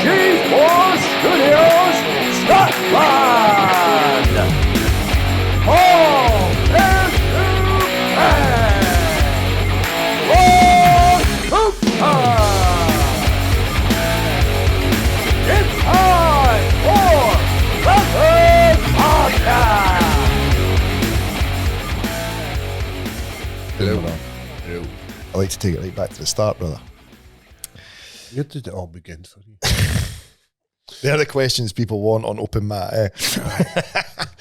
Sports Studios, Scotland. All is to it's time for the third podcast. Hello. I like to take it right back to the start, brother. Where did it all begin for you? They're the questions people want on open mat.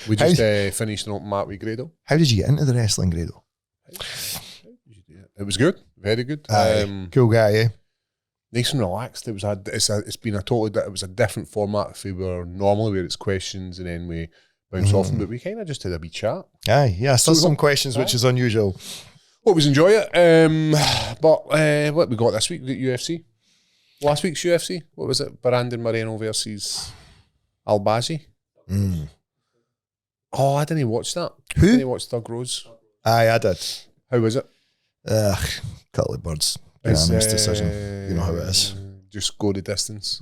We just finished an open mat with Grado. How did you get into the wrestling, Grado? It was good, very good. Cool guy, eh? Nice and relaxed. It was it was a different format if we were normally where it's questions and then we bounce off them, but we kind of just had a wee chat. Aye, yeah, still some questions which is unusual. Always enjoy it. But what we got this week? We got UFC. Last week's UFC, what was it? Brandon Moreno versus 𝗟𝗘𝗔𝗧𝗛𝗏. Oh, I didn't watch that. Who? I didn't watch Doug Rose. Aye, I did. How was it? Couple of birds. Unanimous decision. You know how it is. Just go the distance.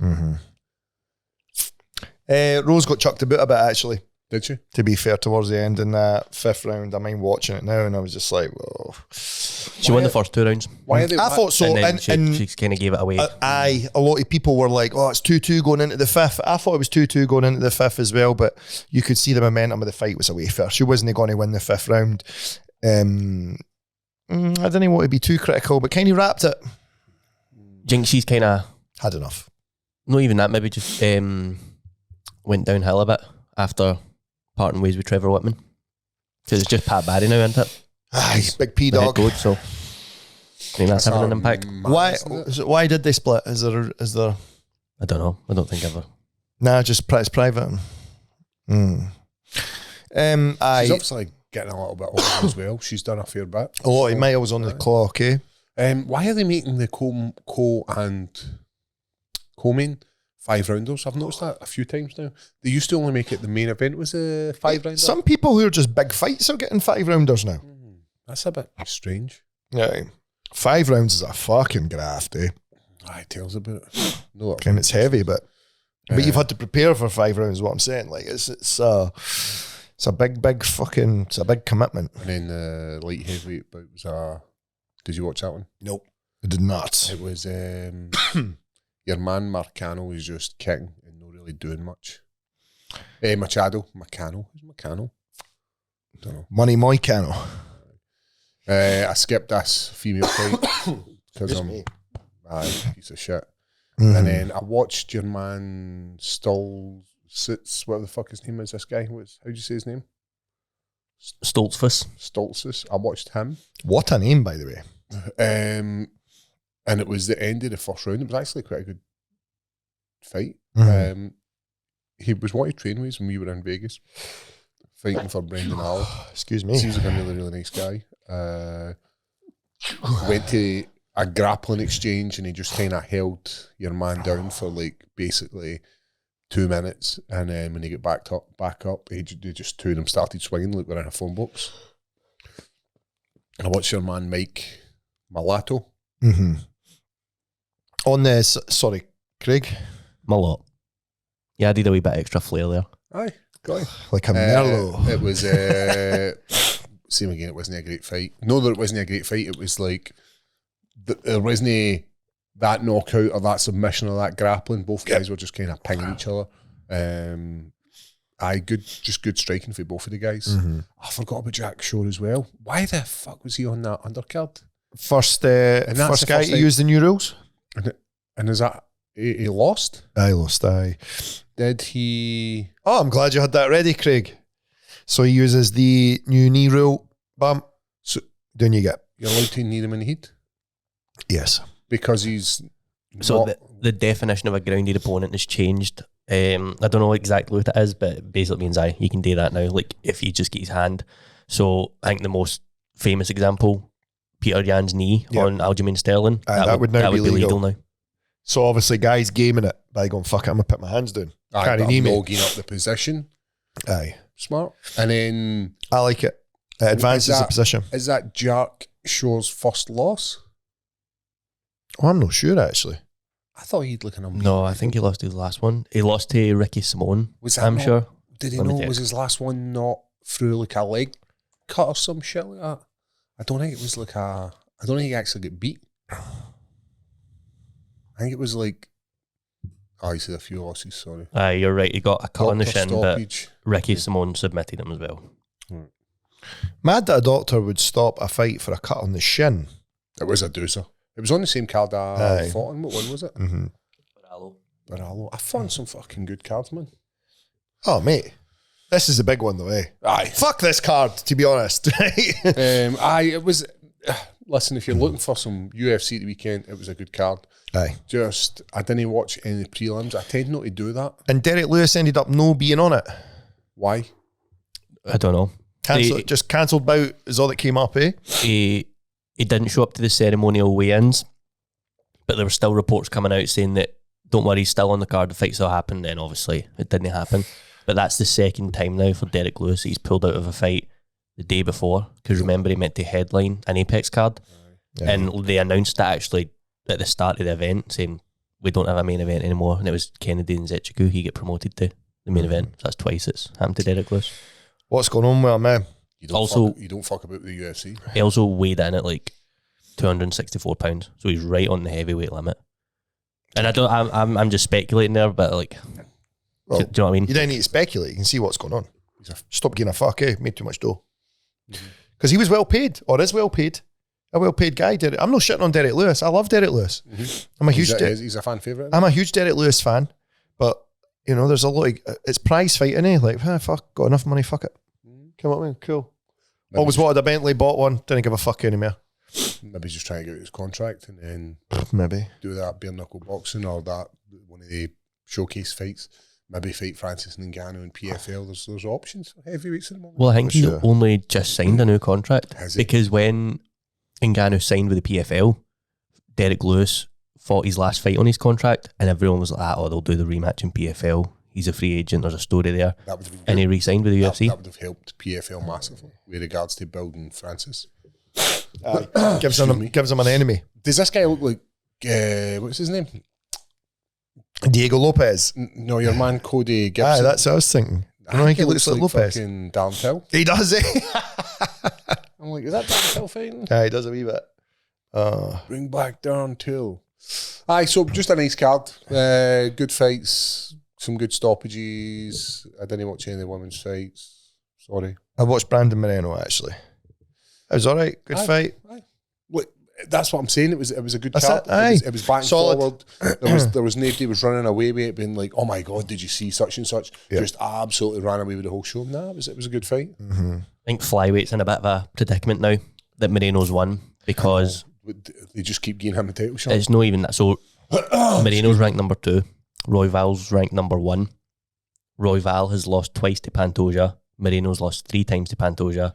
Rose got chucked about a bit, actually. Did you? To be fair, towards the end in that fifth round. I mean, watching it now, and I was just like, whoa. She won the first 2 rounds. I thought so. And then she kind of gave it away. Aye, a lot of people were like, oh, it's 2-2 going into the fifth. I thought it was 2-2 going into the fifth as well, but you could see the momentum of the fight was away from her. She wasn't going to win the fifth round. I didn't want to be too critical, but kind of wrapped it. Jinxie's kind of... Had enough. Not even that, maybe just went downhill a bit after parting ways with Trevor Whitman. Because it's just Pat Barry now, isn't it? Aye, big P The head dog. coach, so I think that's having an impact. Why did they split? Is there? I don't know. I don't think ever. Nah, just it's private. She's Aye, obviously getting a little bit older as well. She's done a fair bit. a lot of miles on the clock, eh? Why are they making the co-main 5-rounders? I've noticed that a few times now. They used to only make it the main event was a 5-rounder. Some people who are just big fights are getting 5-rounders now. That's a bit strange. Yeah, 5 rounds is a fucking graft, eh? Aye, tells about it. No, And it's heavy, but you've had to prepare for 5 rounds. Is what I'm saying, like it's a big fucking, it's a big commitment. And then the light heavyweight bout was did you watch that one? Nope, I did not. It was your man Marcano is just kicking and not really doing much. Machado. Who's Macano? I don't know. Money Moicano. I skipped this female fight because I'm piece of shit. And then I watched your man Stoltzfus. What the fuck his name is? This guy? How do you say his name? Stoltzfus. I watched him. What a name, by the way. And it was the end of the first round. It was actually quite a good fight. He was what he trained with when we were in Vegas, fighting for Brendan Hall. Excuse me. Seems like a really, really nice guy. Went to a grappling exchange and he just kind of held your man down for like basically 2 minutes, and then when he got back up, they just two of them started swinging like we're in a phone box. And I watched your man Mike Malato. On this, sorry, Craig. Malot. Yeah, I did a wee bit extra flair there. Aye, got it. Like a Merlot. It was same again. It wasn't a great fight. No, that it wasn't a great fight. It was like there wasn't that knockout or that submission or that grappling. Both guys were just kind of pinging each other. Just good striking for both of the guys. I forgot about Jack Shore as well. Why the fuck was he on that undercard? First guy to use the new rules. And is that he lost? I lost. Aye. Did he? Oh, I'm glad you had that ready, Craig. So he uses the new knee rule. Bam. So then you get. You're allowed to knee him in the heat? Yes. Because he's. So the definition of a grounded opponent has changed. I don't know exactly what it is, but it basically means you can do that now. Like if he just gets his hand. So I think the most famous example, Peter Yan's knee on Aljamain Sterling. That would now be legal now. So obviously, guys gaming it by going, fuck it, I'm going to put my hands down. Can't knee me. Logging up the position. Aye. Smart. And then... I like it. It advances the position. Is that Jack Shore's first loss? Oh, I'm not sure, actually. I thought he'd like an unbeaten. No, I think he lost his last one. He lost to Ricky Simone. Was that I'm not- sure. Did he Let me know check. was his last one not through like a leg cut or some shit like that? I don't think it was like a. I don't think he actually got beat. I think it was like. Oh, he said a few losses. Sorry. You're right. He got a cut on the Doctor shin, stoppage. but Ricky Simone submitted him as well. Mad that a doctor would stop a fight for a cut on the shin. It was a doozer. It was on the same card I fought in. What one was it? Mm-hmm. Baralo. I found some fucking good cards, man. Oh, mate. This is a big one, though, eh? Aye. Fuck this card, to be honest. It was. Listen, if you're looking for some UFC the weekend, it was a good card. Aye. Just, I didn't watch any of the prelims. I tend not to do that. And Derek Lewis ended up no being on it. Why? I don't know. Just cancelled bout is all that came up, eh? He didn't show up to the ceremonial weigh-ins, but there were still reports coming out saying that, don't worry, he's still on the card, the fight still happened. Then obviously it didn't happen. But that's the second time now for Derek Lewis he's pulled out of a fight the day before, because remember he meant to headline an Apex card, and they announced that actually at the start of the event, saying we don't have a main event anymore, and it was Kennedy and 𝗟𝗘𝗏 he get promoted to the main event. So that's twice it's happened to Derek Lewis. What's going on with him, man? You don't fuck about the UFC. He also weighed in at like 264 pounds, so he's right on the heavyweight limit. And I'm just speculating there, but like, Well, do you know what I mean? You don't need to speculate. You can see what's going on. Stop giving a fuck, eh? Made too much dough. Because he was well paid, or is well paid. A well paid guy. I'm not shitting on Derek Lewis. I love Derek Lewis. I'm a huge. He's a fan favourite. I'm a huge Derek Lewis fan, but you know, there's a lot of it's prize fight, innit? Like, fuck, got enough money, fuck it. Come on, man, cool. Maybe Always wanted a Bentley, bought one, didn't give a fuck anymore. Maybe he's just trying to get out his contract and then Maybe do that bare knuckle boxing or that one of the showcase fights. Maybe fight Francis Ngannou in PFL. There's options for heavyweights at the moment. Well, I think For he's sure. only just signed a new contract. Has he? Because when Ngannou signed with the PFL, Derek Lewis fought his last fight on his contract, and everyone was like, "Oh, they'll do the rematch in PFL. He's a free agent. There's a story there." That would have been And he good. re-signed with the UFC. That would have helped PFL massively with regards to building Francis. gives him an enemy. Does this guy look like what's his name? Diego Lopez. No, your man Cody Gibson. Aye, that's what I was thinking. I don't think he looks like Lopez. Fucking Darren Till. He does, eh? I'm like, is that Darren Till fighting? Aye, he does a wee bit. Bring back Darren Till. Aye, so just a nice card. Good fights, some good stoppages. I didn't watch any of the women's fights. Sorry. I watched Brandon Moreno actually. It was all right. Good fight. Aye. Look, that's what I'm saying. It was a good That's card. it, aye. It was back and Solid. forward. There was nobody was running away with it, being like, "Oh my god, did you see such and such?" Yeah. Just absolutely ran away with the whole show. Nah, it was a good fight. Mm-hmm. I think Flyweight's in a bit of a predicament now that Moreno's won, because They just keep giving him a title shot. it's not even that. So Moreno's ranked number 2, Royval's ranked number 1. Royval has lost twice to Pantoja. Moreno's lost 3 times to Pantoja,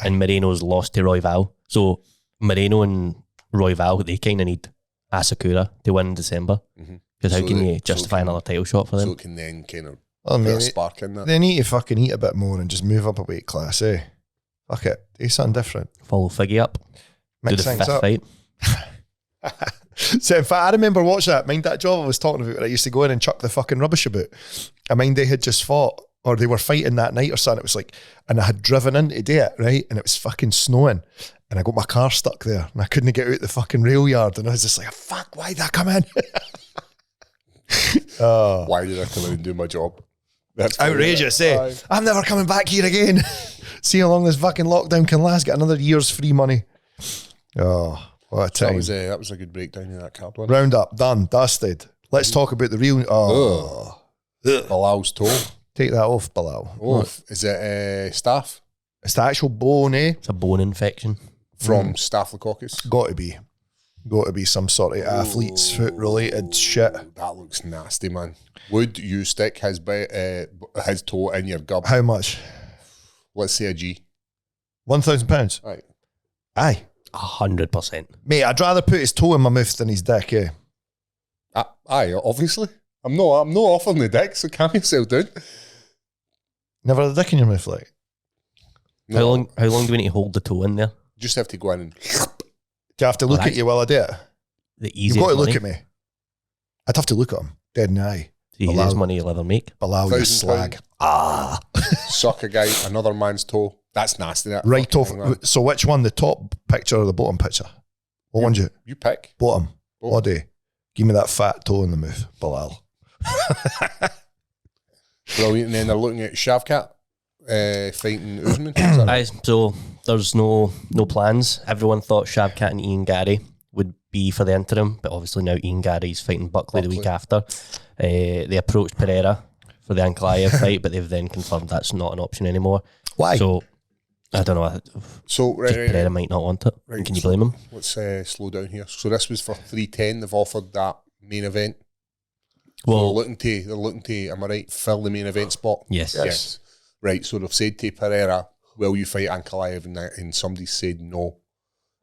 and Moreno's lost to Royval. So Moreno and Royval, they kind of need Asakura to win in December, because how So can they- you justify so can- another title shot for So them? it can then kind of Oh, put man, a spark in that. they need to fucking eat a bit more and just move up a weight class, eh? Fuck it. Do something different. Follow Figgy up, Mix do the things 5th up. fight. So in fact, I remember watching that. Mind that job I was talking about where I used to go in and chuck the fucking rubbish about. I mind they had just fought, or they were fighting that night or something. It was like, and I had driven in to do it, right? And it was fucking snowing. And I got my car stuck there and I couldn't get out the fucking rail yard. And I was just like, fuck, why did I come in? Why did I come out and do my job? That's Outrageous, eh? Aye. I'm never coming back here again. See how long this fucking lockdown can last. Get another year's free money. Oh, what a time. That was a good breakdown of that card one. Round up, done, dusted. Let's talk about the real. Oh, Bilal's toe. take that off, Belal. Oh, is it staph? It's the actual bone, eh? It's a bone infection. From Staphylococcus. Got to be. Got to be some sort of athlete's foot related shit. That looks nasty, man. Would you stick his toe in your gob? How much? Let's say a G. £1,000? Right. Aye. 100%. Mate, I'd rather put his toe in my mouth than his dick, eh? Aye, obviously. I'm not offering the dick, so calm yourself down. Never had a dick in your mouth, like? No, How long do we need to hold the toe in there? just have to go in and Do you have to look at you while I do it? The easiest You've got to money. look at me. I'd have to look at him dead in the eye. The easiest money you'll ever make. Belal, you £1,000. slag. Suck a guy, another man's toe. That's nasty. That Right fucking off. thing, man. So which one, the top picture or the bottom picture? What one's you? You pick. Bottom. Bottom. What day? Give me that fat toe in the mouth, Belal. Brilliant. And then they're looking at 𝗟𝗘𝗏𝗏 fighting Usman. Is that right? Aye, so there's no plans. Everyone thought 𝗟𝗘𝗏𝗏 and Ian Gary would be for the interim, but obviously now Ian Gary's fighting Buckley the week after. They approached Pereira for the Ankalaev fight, but they've then confirmed that's not an option anymore. Why? So I don't know. So Pereira might not want it. Right, Can you so blame him? Let's slow down here. So this was for 310. They've offered that main event. So Well, they're looking to, am I right, fill the main event spot? yes. Yes. Right. So they've said to Pereira, "Will you fight Ankalaev?" And somebody said no.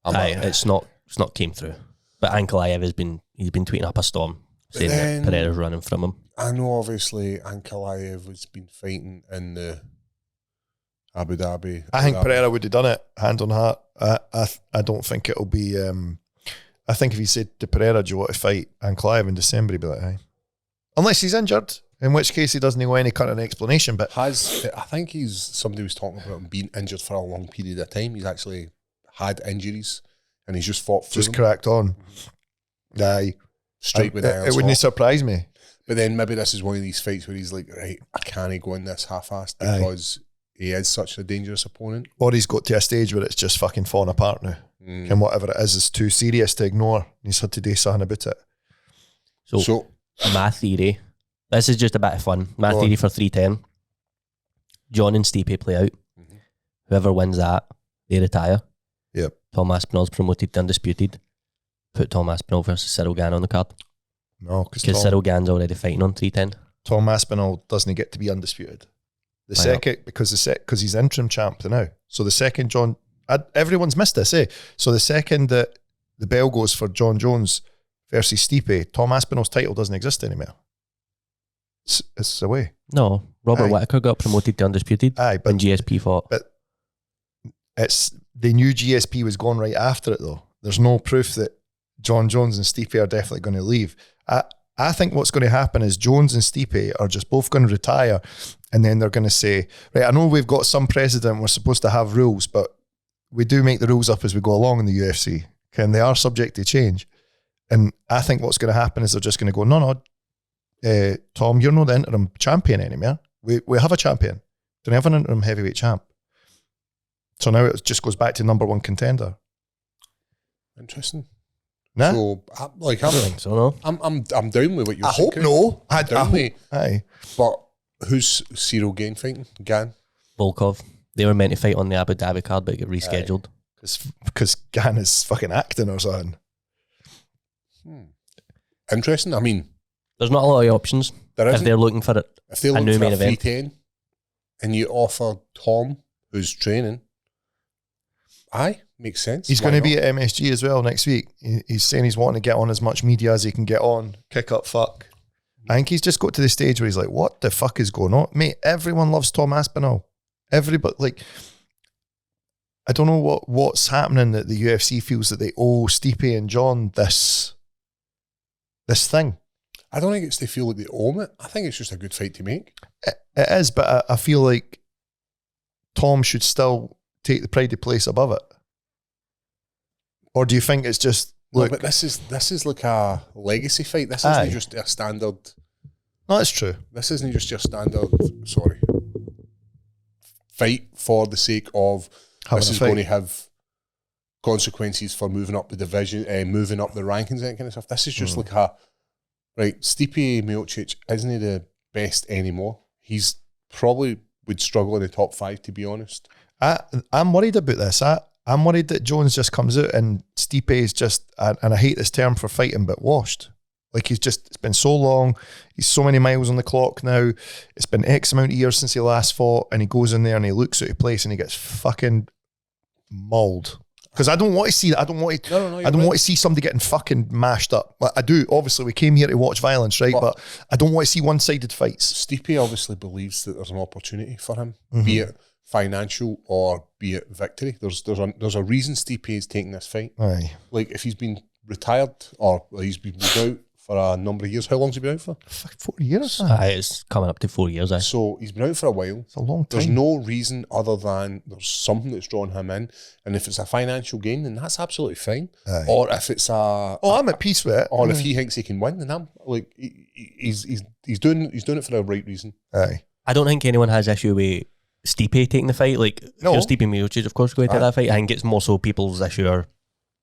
Aye, it's not came through. But Ankalaev he's been tweeting up a storm saying that Pereira's running from him. I know, obviously, Ankalaev has been fighting in the Abu Dhabi. I think Pereira would have done it, hand on heart. I don't think it'll be... I think if he said to Pereira, do you want to fight Ankalaev in December, he'd be like, aye. Unless he's injured, in which case he doesn't know any kind of explanation. But I think somebody was talking about him being injured for a long period of time. He's actually had injuries and he's just fought through just them. cracked on. Aye. Straight with It wouldn't surprise me. But then maybe this is one of these fights where he's like, right, I can't go in this half-assed because he is such a dangerous opponent. Or he's got to a stage where it's just fucking falling apart now. And whatever it is too serious to ignore. He's had to do something about it. So my theory, this is just a bit of fun. My theory for 310, John and Stipe play out. Whoever wins that, they retire. Yep. Tom Aspinall's promoted to undisputed. Put Tom Aspinall versus Cyril Gane on the card. No, because Cyril Gane's already fighting on 310. Tom Aspinall doesn't get to be undisputed. Because he's interim champ now. So the second everyone's missed this, eh? So the second that the bell goes for John Jones versus Stipe, Tom Aspinall's title doesn't exist anymore. It's away. No, Robert Whittaker got promoted to undisputed. Aye, but when GSP fought. But they knew GSP was going right after it though. There's no proof that John Jones and Stipe are definitely going to leave. I think what's going to happen is Jones and Stipe are just both going to retire, and then they're going to say, right, I know we've got some precedent, we're supposed to have rules, but we do make the rules up as we go along in the UFC, and they are subject to change. And I think what's going to happen is they're just going to go, no, Tom, you're not the interim champion anymore. We have a champion. Don't have an interim heavyweight champ. So now it just goes back to number one contender. Interesting. Nah? So, I don't think so, no. I'm down with what you're saying. I hope no. Aye. But who's Cyril Gane fighting? Gane? Volkov. They were meant to fight on the Abu Dhabi card, but it got rescheduled. Because Gane is fucking acting or something. Interesting. I mean, there's not a lot of options if they're looking for it. If they're looking for a 310 and you offer Tom, who's training, makes sense. He's going to be at MSG as well next week. He's saying he's wanting to get on as much media as he can get on. Kick up fuck. I think he's just got to the stage where he's like, what the fuck is going on? Mate, everyone loves Tom Aspinall. Everybody, like, I don't know what's happening that the UFC feels that they owe Stipe and John this thing. I don't think it's they feel like they own it. I think it's just a good fight to make. It is, but I feel like Tom should still take the pride of place above it. Or do you think it's just look? No, but this is like a legacy fight. This isn't just a standard. No, that's true. This isn't just your standard. Fight for the sake of this is going to have consequences for moving up the division, moving up the rankings, that kind of stuff. This is just like Stipe Miocic isn't the best anymore. He's probably would struggle in the top 5, to be honest. I'm worried about this. I'm worried that Jones just comes out and Stipe is just, and I hate this term for fighting, but washed. Like it's been so long. He's so many miles on the clock now. It's been X amount of years since he last fought, and he goes in there and he looks out of place and he gets fucking mauled. Because I don't want to see that. I don't want to see somebody getting fucking mashed up. I do. Obviously, we came here to watch violence, right? But I don't want to see one-sided fights. Stipe obviously believes that there's an opportunity for him, be it financial or be it victory. There's a reason Stipe is taking this fight. Aye. Like if he's been retired or he's been moved out for a number of years. How long's he been out for? 4 years. It's coming up to 4 years. So he's been out for a while. It's a long time. There's no reason other than there's something that's drawing him in, and if it's a financial gain, then that's absolutely fine. Aye. Or if it's a, I'm at peace with it. or if he thinks he can win, then I'm like, he's doing it for the right reason. Aye. I don't think anyone has issue with Stipe taking the fight. Like, No. if you're Stipe Miocic, of course, going to take that fight. I think it's more so people's issue are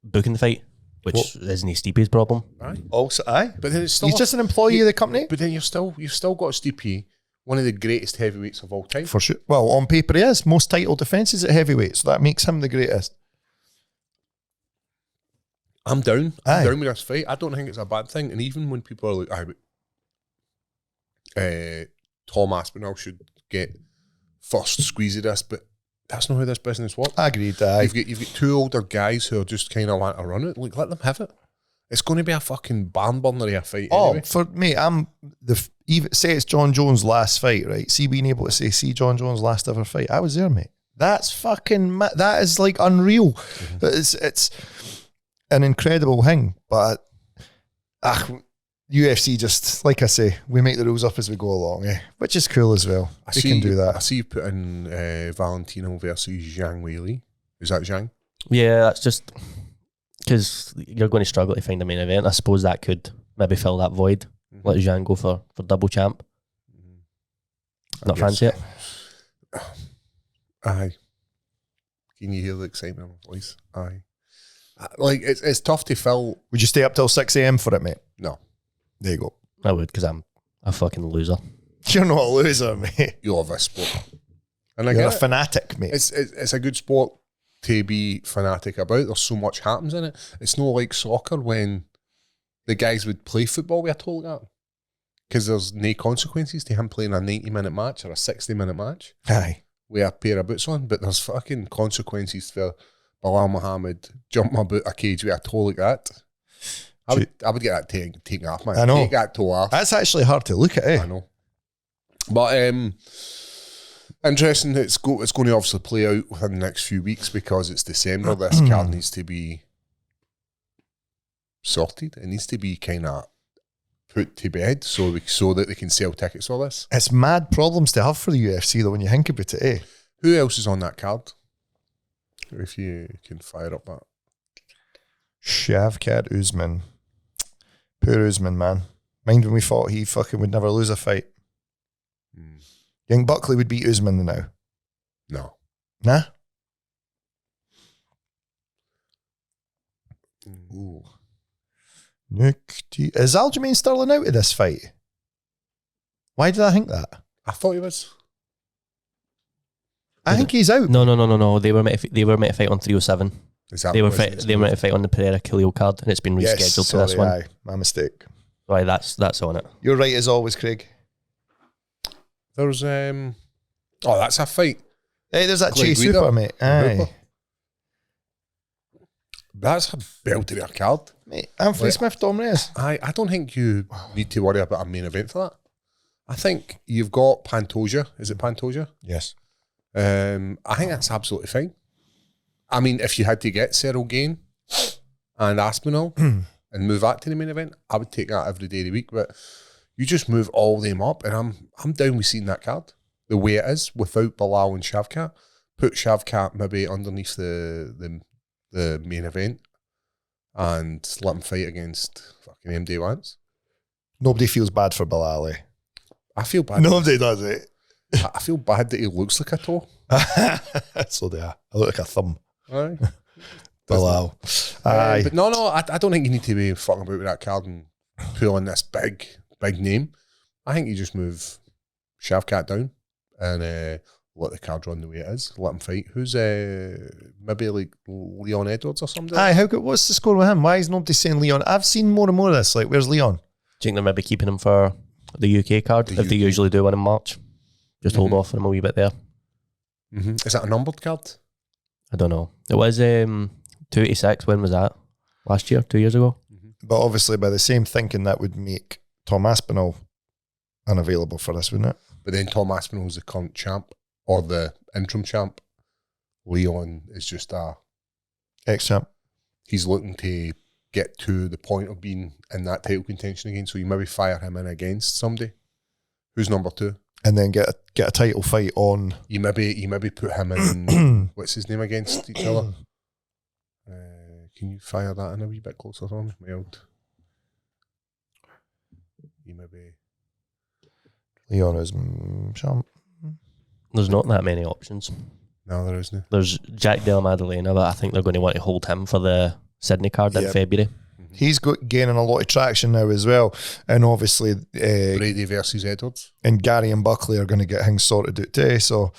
booking the fight, which isn't Stipe's problem. Aye. Also, aye. But then it's still He's just an employee of the company. But then you've still got Stipe, one of the greatest heavyweights of all time. For sure. Well, on paper he is. Most title defences at heavyweight, so that makes him the greatest. I'm down. Aye. I'm down with this fight. I don't think it's a bad thing. And even when people are like, Tom Aspinall should get first squeeze of this, but that's not how this business works. Agreed. Aye. You've got two older guys who are just kind of want to run it. Like, let them have it. It's going to be a fucking barn burner of a fight anyway. For me, even say it's John Jones' last fight, right? See, being able to see John Jones' last ever fight. I was there, mate. That's fucking that is like unreal. Mm-hmm. It's an incredible thing, but UFC just, like I say, we make the rules up as we go along, which is cool as well. We can do that. I see you put in Valentino versus Zhang Weili. Is that Zhang? Yeah, that's just because you're going to struggle to find a main event. I suppose that could maybe fill that void. Let Zhang go for double champ. Not fancy it. Aye. Can you hear the excitement in my voice? Aye. Like, it's tough to fill. Would you stay up till 6 a.m. for it, mate? No. There you go. I would, because I'm a fucking loser. You're not a loser, mate. You love this sport. And I You're get a it. fanatic, mate. It's a good sport to be fanatic about. There's so much happens in it. It's not like soccer when the guys would play football with a total gap. Because there's no consequences to him playing a 90-minute match or a 60-minute match. Aye. With a pair of boots on, but there's fucking consequences for Belal Muhammad jump my boot a cage with a toe like that. I would get that taken off, man. I know. Take that toe off. That's actually hard to look at, I know. But interesting. It's going to obviously play out within the next few weeks because it's December. This card needs to be sorted. It needs to be kind of put to bed so that they can sell tickets for this. It's mad problems to have for the UFC though when you think about it, Who else is on that card? If you can fire up that. 𝗟𝗘𝗔𝗧𝗛𝗏. Poor Usman, man. Mind when we thought he fucking would never lose a fight. Young Buckley would beat Usman now. No. Nah? Ooh. Is Aljamain Sterling out of this fight? Why did I think that? I thought he was. I think he's out. No. They were meant to fight on 307. They were meant to fight on the Pereira Khalil card, and it's been rescheduled to this one. Aye, my mistake. Right, that's on it. You're right as always, Craig. There's that's a fight. Hey, there's that Clay Chase Guida. Super, mate. Aye. That's a belter of a card. Mate, Anthony Smith, Dom Reyes. I don't think you need to worry about a main event for that. I think you've got Pantoja. Is it Pantoja? Yes. I think that's absolutely fine. I mean, if you had to get Cyril Gain and Aspinall and move that to the main event, I would take that every day of the week. But you just move all them up, and I'm down with seeing that card the way it is without Belal and Shavkat. Put Shavkat maybe underneath the main event and let him fight against fucking MD once. Nobody feels bad for Belal. I feel bad. Nobody does it. I feel bad that he looks like a toe. So do I. I look like a thumb. Aye. Belal. Aye. But no, I don't think you need to be fucking about with that card and pull in this big name. I think you just move Shavkat down and let the card run the way it is. Let him fight. Who's maybe like Leon Edwards or something? Aye, what's the score with him? Why is nobody saying Leon? I've seen more and more of this. Like, where's Leon? Do you think they're maybe keeping him for the UK card if they usually do one in March? Just hold off on him a wee bit there. Is that a numbered card? I don't know. It was 286. When was that? Last year? 2 years ago? But obviously, by the same thinking, that would make Tom Aspinall unavailable for this, wouldn't it? But then Tom Aspinall is the current champ or the interim champ. Leon is just ex-champ. He's looking to get to the point of being in that title contention again. So you maybe fire him in against somebody who's number 2, and then get a title fight on. You maybe put him in what's his name against each other. Can you fire that in a wee bit closer on my old? You maybe Leon is champ. There's not that many options. No, there isn't. There's Jack Della Maddalena, but I think they're going to want to hold him for the Sydney card in February. He's gaining a lot of traction now as well, and obviously Brady versus Edwards, and Gary and Buckley are going to get things sorted out today. So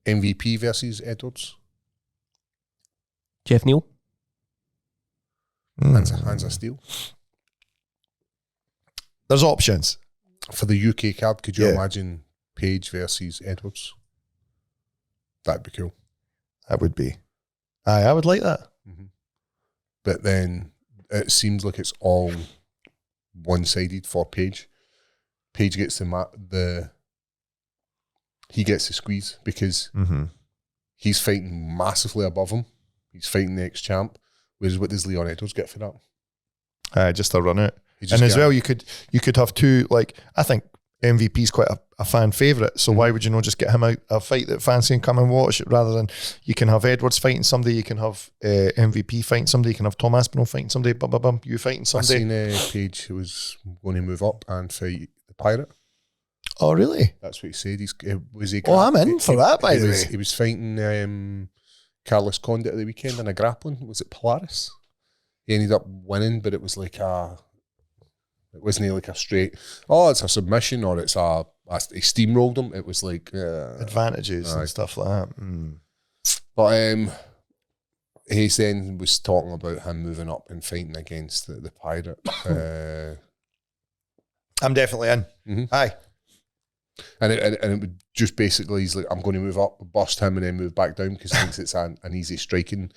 MVP versus Edwards, Jeff Neal, hands of steel. There's options for the UK card. Could you imagine Page versus Edwards? That'd be cool. That would be. I would like that. But then it seems like it's all one-sided for Page. Page gets he gets the squeeze because he's fighting massively above him. He's fighting the ex-champ. Whereas what does Leon Edwards get for that? Just a run out. And as well, you could have two, like, I think MVP's quite a fan favourite, so why would you not just get him out a fight that fans can come and watch, rather than you can have Edwards fighting somebody, you can have MVP fighting somebody, you can have Tom Aspinall fighting somebody, you fighting somebody. I seen Page who was going to move up and fight the Pirate. Oh, really? That's what he said. I'm in for that, by the way. He was fighting Carlos Condit at the weekend in a grappling. Was it Polaris? He ended up winning, but it was like it wasn't like a straight, it's a submission or it's he steamrolled him. It was like advantages and stuff like that. But he then was talking about him moving up and fighting against the Pirate. I'm definitely in. Aye. And it would just basically, he's like, I'm going to move up, bust him, and then move back down because he thinks it's an easy striking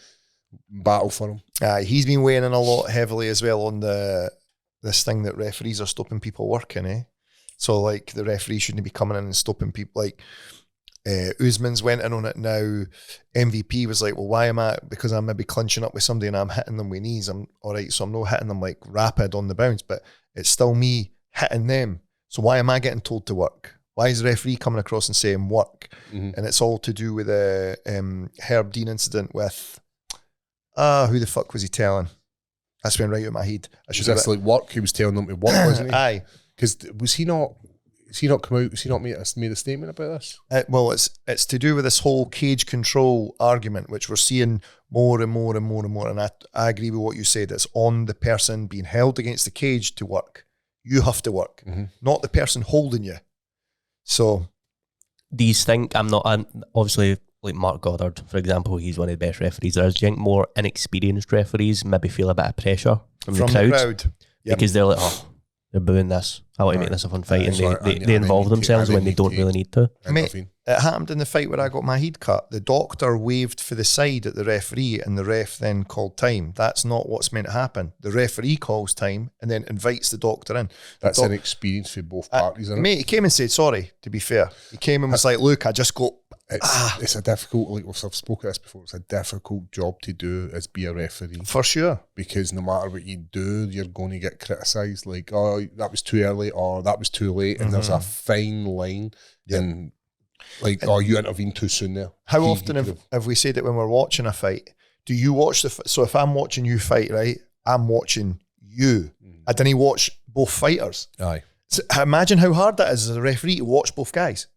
battle for him. He's been weighing in a lot heavily as well on this thing that referees are stopping people working, So, like, the referee shouldn't be coming in and stopping people. Like, Usman's went in on it now. MVP was like, well, why am I? Because I'm maybe clinching up with somebody and I'm hitting them with knees. I'm all right, so I'm not hitting them like rapid on the bounce, but it's still me hitting them. So why am I getting told to work? Why is the referee coming across and saying work? And it's all to do with the Herb Dean incident with, who the fuck was he telling? That's been right out of my head. That's like work. He was telling them to work, wasn't he? Aye. Because was he not come out? Was he not made a statement about this? Well, it's to do with this whole cage control argument, which we're seeing more and more and more and more. And I agree with what you said. It's on the person being held against the cage to work. You have to work, not the person holding you. So, do you think obviously, like Mark Goddard, for example, he's one of the best referees there is. Do you think more inexperienced referees maybe feel a bit of pressure from the crowd? Yep. Because they're like, they're booing this. I want to make this a fun fight. And they involve themselves when they don't really need to. Mate, it happened in the fight where I got my head cut. The doctor waved for the side at the referee and the ref then called time. That's not what's meant to happen. The referee calls time and then invites the doctor in. That's an experience for both parties, isn't it? Mate, he came and said sorry, to be fair. He came and was like, look, I just got... It's a difficult, like I've spoken of this before, it's a difficult job to do as be a referee. For sure. Because no matter what you do, you're going to get criticised, like, oh, that was too early or that was too late, and there's a fine line. And like, you intervened too soon there. How often have we said it when we're watching a fight? Do you watch so if I'm watching you fight, right, I'm watching you. I didn't watch both fighters. Aye. So imagine how hard that is as a referee to watch both guys.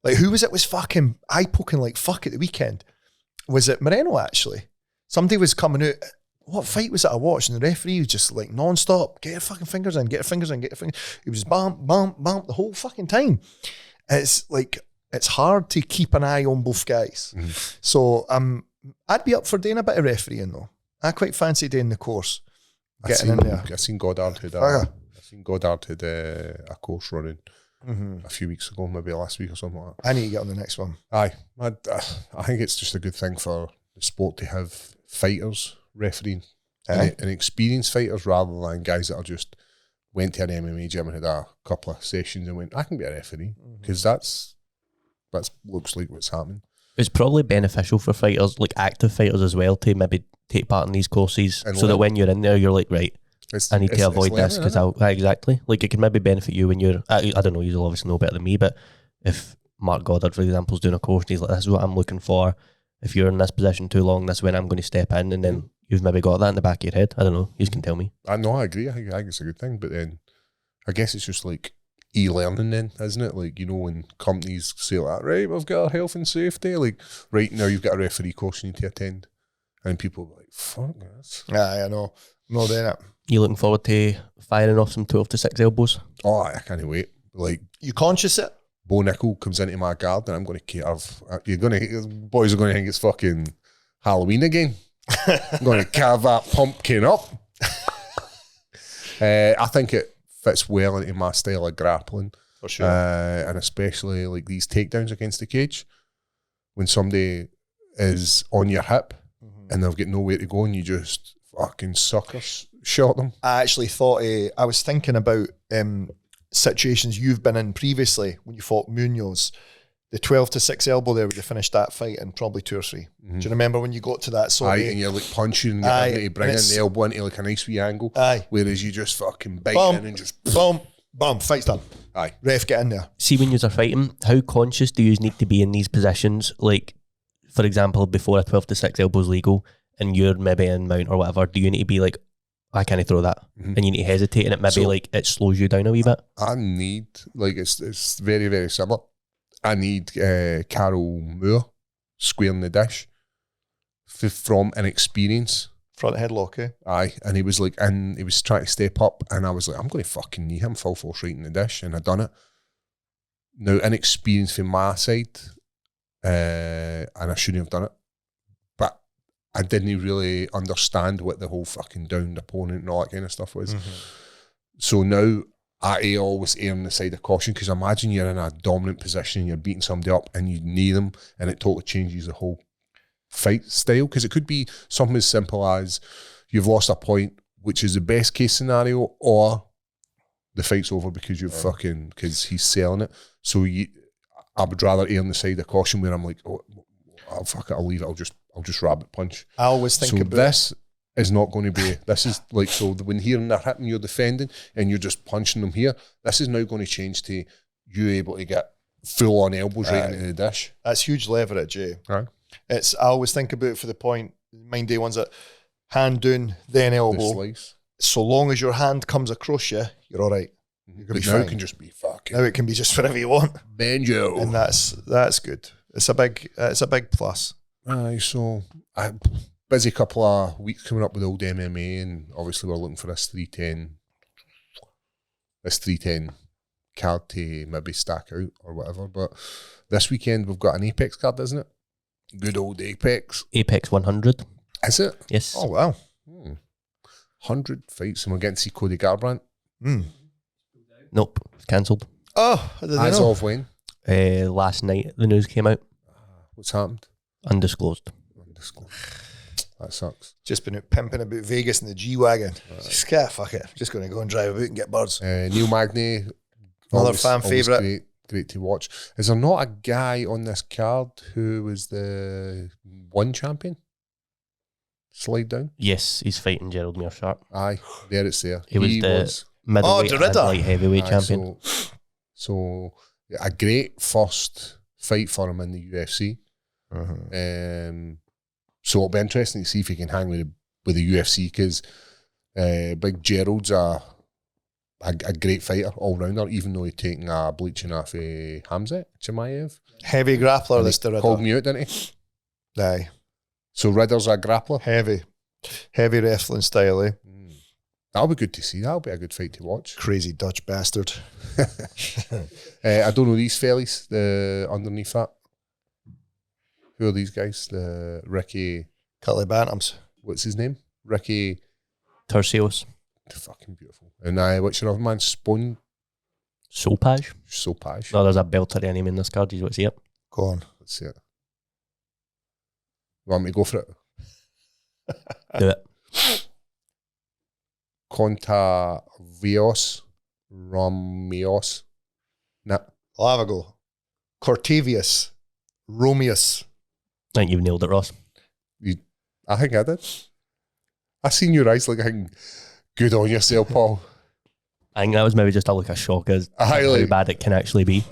Like, who was it was fucking eye-poking like fuck at the weekend? Was it Moreno, actually? Somebody was coming out. What fight was it I watched? And the referee was just like non-stop. Get your fucking fingers in, get your fingers in, get your fingers. It was bump, bump, bump the whole fucking time. It's like, it's hard to keep an eye on both guys. So I'd be up for doing a bit of refereeing, though. I quite fancy doing the course. Getting in there. I seen Goddard had a course running a few weeks ago, maybe last week or something like that. I need to get on the next one. Aye. I think it's just a good thing for the sport to have fighters refereeing and experienced fighters rather than guys that are just went to an MMA gym and had a couple of sessions and went, I can be a referee, because that's looks like what's happening. It's probably beneficial for fighters, like active fighters as well, to maybe take part in these courses And so that learn. when you're in there, you're like, right, I need to avoid this because exactly. Like it can maybe benefit you when you're, I don't know, you'll obviously know better than me, but if Mark Goddard, for example, is doing a course and he's like, this is what I'm looking for. If you're in this position too long, that's when I'm going to step in, and then you've maybe got that in the back of your head. I don't know. You can tell me. I know, I agree. I think it's a good thing, but then I guess it's just like e-learning then, isn't it? Like, you know, when companies say like, right, we've got our health and safety, like right now you've got a referee course you need to attend. And people are like, fuck this. I know. No, then it. You looking forward to firing off some 12 to 6 elbows? Oh, I can't wait. Like, You conscious it? Bo Nickel comes into my guard and I'm going to carve. Boys are going to think it's fucking Halloween again. I'm going to carve that pumpkin up. I think it fits well into my style of grappling. For sure. And especially like these takedowns against the cage. When somebody is on your hip and they've got nowhere to go and you just fucking suckers shot them. I actually thought, I was thinking about situations you've been in previously when you fought Munoz. The 12 to 6 elbow there where you finished that fight in probably 2 or 3. Do you remember when you got to that sort of... And you're like punching and you're having to bring in the elbow into like a nice wee angle. Aye. Whereas you just fucking bite Boom, in and just... boom, boom, fight's done. Aye. Ref, get in there. See, when you're fighting, how conscious do you need to be in these positions? Like, for example, before a 12 to 6 elbow is legal and you're maybe in mount or whatever, do you need to be like, I can't throw that? And you need to hesitate and it maybe like it slows you down a wee bit? I need, like, it's very, very similar. I need Carol Moore squaring the dish from inexperience. Front headlock, eh? Aye, and he was like, and he was trying to step up, and I was like, I'm going to fucking knee him full force right in the dish, and I done it. Now, inexperience from my side, and I shouldn't have done it, but I didn't really understand what the whole fucking downed opponent and all that kind of stuff was. So now I always err on the side of caution, because imagine you're in a dominant position and you're beating somebody up and you knee them, and it totally changes the whole fight style, because it could be something as simple as you've lost a point, which is the best case scenario, or the fight's over because you've fucking, because he's selling it. So I would rather err on the side of caution where I'm like, oh, fuck it, I'll leave it, I'll just rabbit punch. I always think so about this is not going to be, this is like, so when hearing that hit and you're defending and you're just punching them here, this is now going to change to you able to get full on elbows right into the dish. That's huge leverage, eh? Right. I always think about it for the point, mind day ones that hand down, then elbow. The slice. So long as your hand comes across you, you're all right. You're going to be Now fine. it can just be fucking Now it can be just whatever you want. banjo. And that's good. It's a big plus. Aye, so busy couple of weeks coming up with old MMA, and obviously we're looking for this 310 card to maybe stack out or whatever. But this weekend we've got an Apex card, isn't it? Good old Apex. Apex 100. Is it? Yes. Oh, wow. 100 fights, and we're getting to see Cody Garbrandt. Nope. It's cancelled. Oh, I didn't As know. of when? Last night the news came out. What's happened? Undisclosed. Undisclosed. That sucks. Just been out pimping about Vegas in the G-Wagon. Just fuck it. Just going to go and drive about and get birds. Neil Magny. Another always- fan always favourite. Great to watch. Is there not a guy on this card who was the one champion? Slide down. Yes, he's fighting Gerald Meerschaert. Aye, there it's there. He was the middleweight and Derrida. light heavyweight Aye, champion. So yeah, a great first fight for him in the UFC. So it'll be interesting to see if he can hang with the UFC, because Big Gerald's a great fighter all rounder, even though he's taking a bleaching off Khamzat Chimaev. Heavy grappler, And this he called Derrida. me out, didn't he? Aye. So Ridder's a grappler. Heavy wrestling style, eh? That'll be good to see. That'll be a good fight to watch. Crazy Dutch bastard. I don't know these fellas underneath that. Who are these guys? The Ricky, Cutly Bantams. what's his name? Ricky, Tercios. fucking beautiful. And what's your other man? Sopaj. Sopaj. No, there's a belter enemy in this card. You want to see it? Go on. Let's see it. You want me to go for it? Do it. Contavios Romeos. Nah. I'll have a go. Cortavius. Romeus. I think you've nailed it, Ross. I think I did. I seen your eyes like, good on yourself, Paul. I think that was maybe just a shock as how bad it can actually be.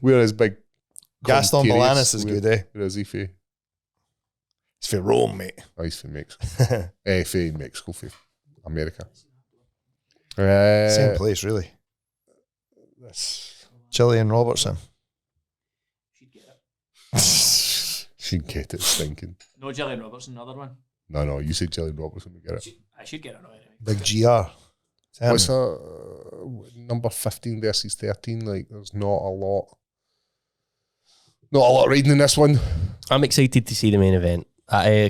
Whereas big Gaston Bolanis is good, eh? Where is he for? He's for Rome, mate. Oh, he's for Mexico. For Mexico, for America. Same place, really. Chile and Robertson. She'd get it stinking. No, Gillian Robertson, another one. No, you said Gillian Robertson, we get it. I should get it right. Big GR. What's number 15 versus 13? Like, there's not a lot riding in this one. I'm excited to see the main event.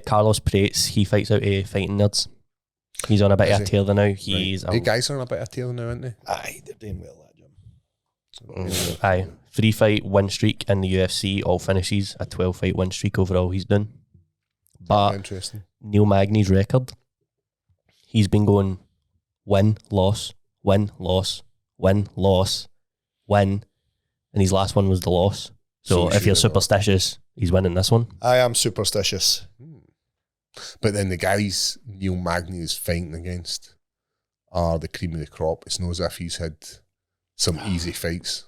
Carlos Prates, he fights out Fighting Nerds. He's on a bit of a tear now. The guys are on a bit of a tear now, aren't they? Aye, they're doing well, that Jim. Aye. 3-fight win streak in the UFC, all finishes, a 12-fight win streak overall he's done. But interesting. Neil Magny's record, he's been going win, loss, win, loss, win, loss, win, and his last one was the loss. So if you're superstitious, he's winning this one. I am superstitious. But then the guys Neil Magny is fighting against are the cream of the crop. It's not as if he's had some easy fights.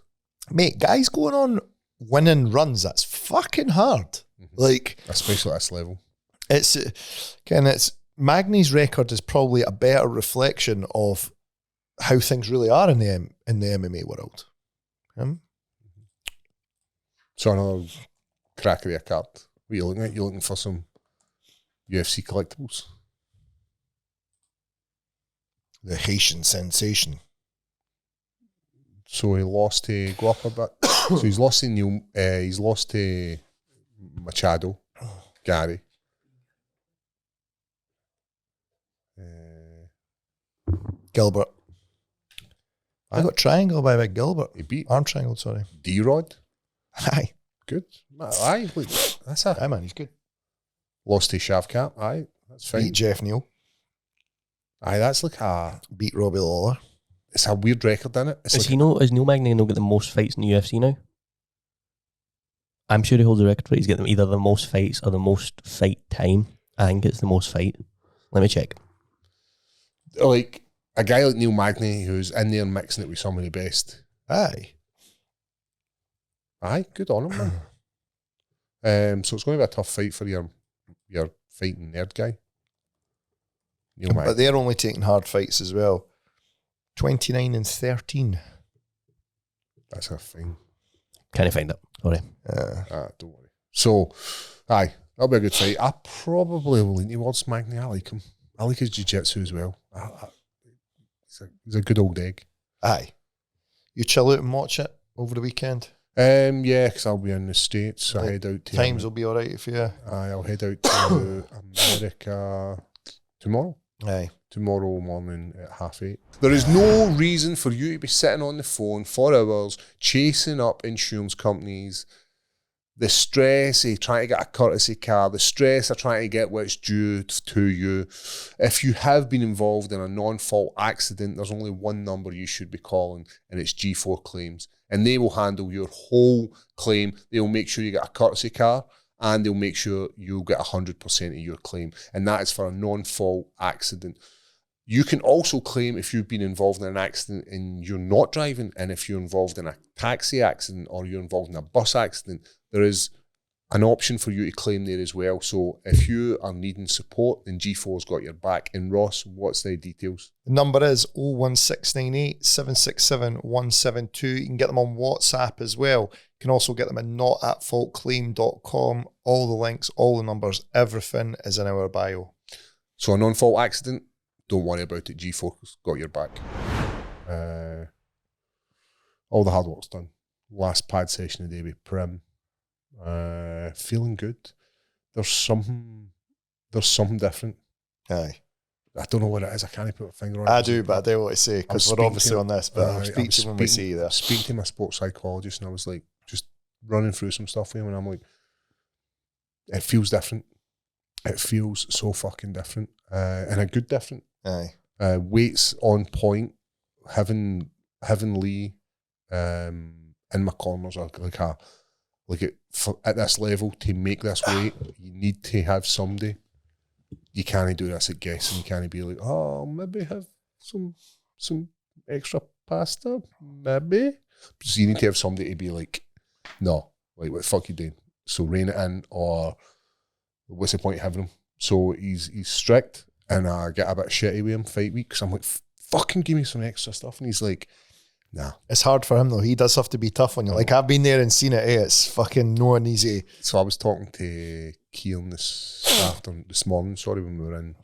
Mate, guys going on winning runs, that's fucking hard. Like, especially at this level. It's Magny's record is probably a better reflection of how things really are in the MMA world. So another crack of your card. What are you looking at? You're looking for some UFC collectibles? The Haitian sensation. So he lost to Guapa, but so he's lost to Machado, Gary. Gilbert. I got triangle by Big Gilbert. He beat arm triangle, sorry. D-Rod. Aye. Good. Aye, look, that's a... Aye, man, he's good. Lost to Shavkat. Aye, that's fine. Beat Jeff Neal. Aye, that's like a... Beat Robbie Lawler. It's a weird record, isn't it? Is Neil Magny got the most fights in the UFC now? I'm sure he holds the record for it. He's getting either the most fights or the most fight time. I think it's the most fight. Let me check. Like, a guy like Neil Magny who's in there mixing it with some of the best. Aye. Aye, good on him, man. So it's going to be a tough fight for your fighting nerd guy. Neil Magny. But they're only taking hard fights as well. 29-13. That's a thing. Can I find it? Sorry. Don't worry. So, aye, that'll be a good fight. I probably will lean towards Magny. I like him. I like his jiu-jitsu as well. He's a good old egg. Aye. You chill out and watch it over the weekend? Yeah, because I'll be in the States. So I head out to... Times will be all right for you? Aye, I'll head out to America tomorrow. Aye. Tomorrow morning at 8:30. There is no reason for you to be sitting on the phone for hours chasing up insurance companies. The stress of trying to get a courtesy car, the stress of trying to get what's due to you. If you have been involved in a non-fault accident, there's only one number you should be calling, and it's G4 Claims. And they will handle your whole claim. They'll make sure you get a courtesy car, and they'll make sure you'll get 100% of your claim. And that is for a non-fault accident. You can also claim if you've been involved in an accident and you're not driving, and if you're involved in a taxi accident or you're involved in a bus accident, there is an option for you to claim there as well. So if you are needing support, then G4's got your back. And Ross, what's the details? The number is 01698 767 172. You can get them on WhatsApp as well. You can also get them at notatfaultclaim.com. All the links, all the numbers, everything is in our bio. So a non-fault accident, don't worry about it. G4's got your back. All the hard work's done. Last pad session of the day with Prim. Feeling good. There's something different. Aye. I don't know what it is. I can't put a finger on it. I do, but I don't want to say because we're obviously on this, but I'll speak to you when we see you there. Speaking to my sports psychologist, and I was like, just running through some stuff with him, and I'm like, it feels different. It feels so fucking different, and a good different. Aye. Weights on point. Having Lee in my corners are at this level to make this weight. You need to have somebody you can't do this at guessing. You can't be like, oh, maybe have some extra pasta, maybe. So you need to have somebody to be like, no, like what the fuck you doing? So rein it in, or what's the point of having him? So he's strict, and I get a bit shitty with him fight week because I'm like, fucking give me some extra stuff, and he's like, nah. It's hard for him though. He does have to be tough on you. Like I've been there and seen it. It's fucking no easy. So I was talking to Keelan this morning, when we were in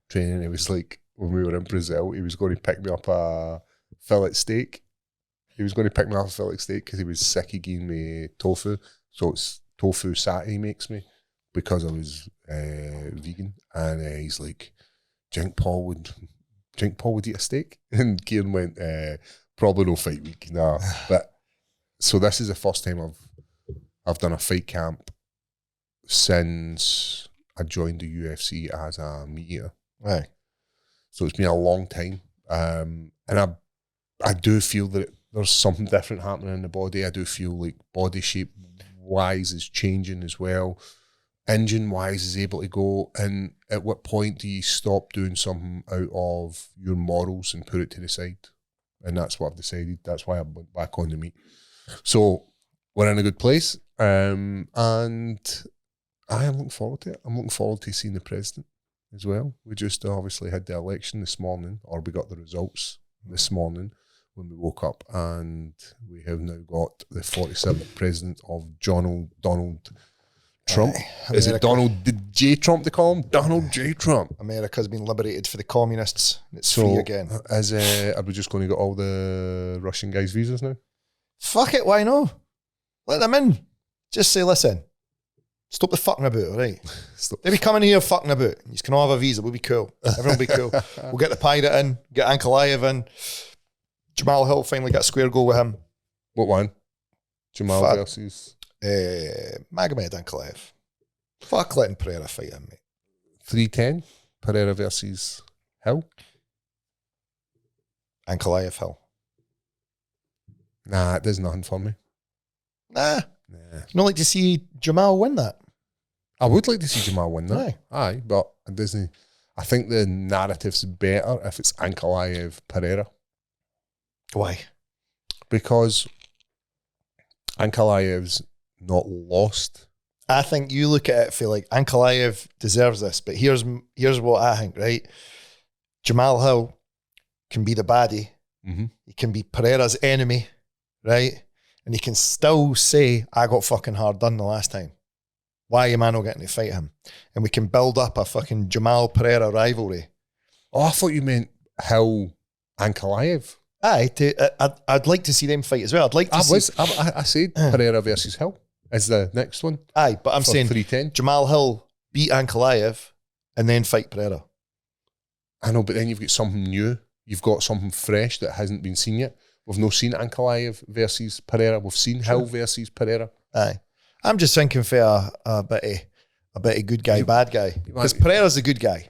training. It was like when we were in Brazil, he was going to pick me up a fillet steak. He was going to pick me up a fillet steak because he was sick of giving me tofu. So it's tofu satay he makes me because I was vegan. And he's like, do you think Paul would eat a steak? And Kieran went, probably no fight week, nah. But so this is the first time I've done a fight camp since I joined the UFC as a meat eater. Right. So it's been a long time, and I do feel that there's something different happening in the body. I do feel like body shape wise is changing as well. Engine wise is able to go. And at what point do you stop doing something out of your morals and put it to the side? And that's what I've decided. That's why I went back on the meat. So we're in a good place, and I am looking forward to it. I'm looking forward to seeing the president as well. We just obviously had the election this morning, or we got the results this morning when we woke up, and we have now got the 47th president of Donald Trump. Is it Donald J. Trump they call him? Donald J. Trump. America's been liberated for the communists. It's free again. Are we just going to get all the Russian guys' visas now? Fuck it, why not? Let them in. Just say, listen, stop the fucking about, all right? They be coming here fucking about. You can all have a visa. We'll be cool. Everyone will be cool. We'll get the Pirate in, get Ankalaev in. Jamal Hill finally got a square goal with him. What one? Jamal versus? Magomed Ankalaev. Fuck letting Pereira fight him, mate. 310? Pereira versus Hill? Ankalaev Hill. Nah, it does nothing for me. Nah. You don't like to see Jamal win that? I would like to see Jamal win that. Aye, but it doesn't. I think the narrative's better if it's Ankalaev Pereira. Why? Because Ankalaev's not lost. I think you look at it, feel like Ankalaev deserves this, but here's what I think, right? Jamal Hill can be the baddie. Mm-hmm. He can be Pereira's enemy, right? And he can still say, I got fucking hard done the last time. Why am I not getting to fight him? And we can build up a fucking Jamal Pereira rivalry. Oh, I thought you meant Hill Ankalaev. Aye, I'd like to see them fight as well. I'd like to I said Pereira versus Hill is the next one. Aye, but I'm saying 310. Jamal Hill beat Ankalaev and then fight Pereira. I know, but then you've got something new. You've got something fresh that hasn't been seen yet. We've not seen Ankalaev versus Pereira. We've seen Hill versus Pereira. Aye. I'm just thinking for a bit of good guy, bad guy. Because Pereira's a good guy.